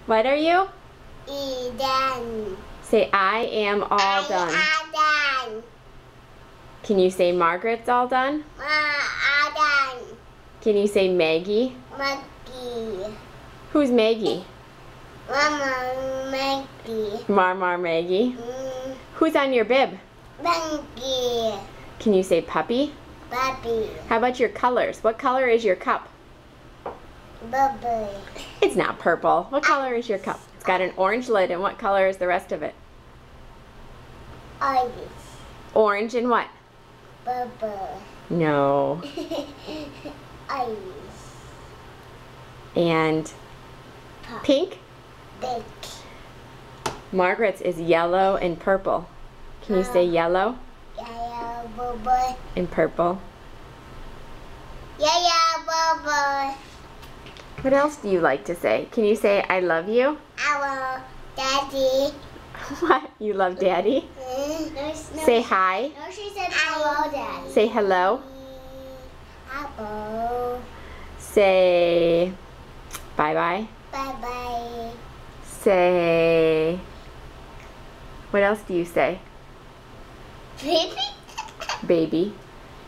What are you? Done. Say, I am all done. I done. Can you say Margaret's all done? I done. Can you say Maggie? Maggie. Who's Maggie? Mama Maggie. Mar Maggie. Who's on your bib? Maggie. Can you say puppy? Bubby. How about your colors? What color is your cup? Bubby. It's not purple. What color is your cup? It's got an orange lid, and what color is the rest of it? Iris. Orange and what? Bubby. No. Iris. And pink? Big. Margaret's is yellow and purple. Can you say yellow Yeah, Bubby. and purple? Yeah, Bubby. What else do you like to say? Can you say I love you? Our daddy. What? You love Daddy? No, Say hi. No, she said hello, daddy. Say hello. Hello. Say bye-bye. Bye-bye. Say... What else do you say? Baby. Baby.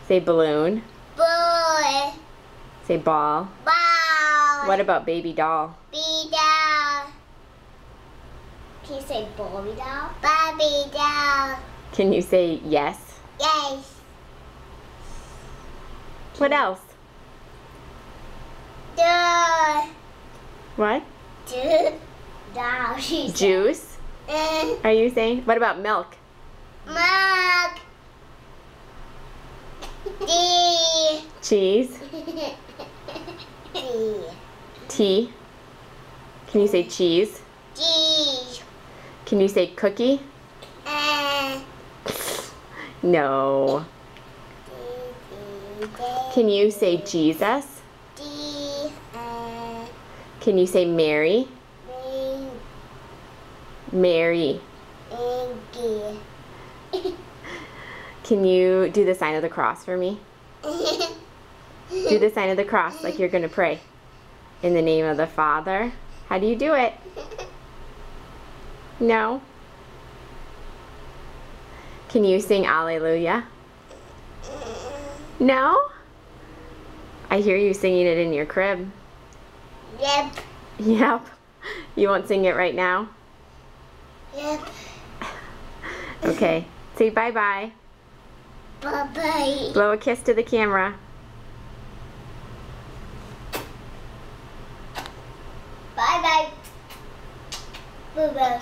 Say balloon. Boy. Say ball. Ball. What about baby doll? Baby doll. Can you say Barbie doll? Barbie doll. Can you say yes? Yes. What else? Doll. What? Doll. She said. Juice? Are you saying? What about milk? Mug. D. Cheese? D. Tea? Can you say cheese? G. Can you say cookie? No. Can you say Jesus? D. Can you say Mary? Mary. D. Can you do the sign of the cross for me? Do the sign of the cross like you're going to pray. In the name of the Father. How do you do it? No? Can you sing Alleluia? No? I hear you singing it in your crib. Yep. Yep. You won't sing it right now? Yep. Okay. Say bye-bye. Bye-bye. Blow a kiss to the camera. Bye-bye. Bye-bye.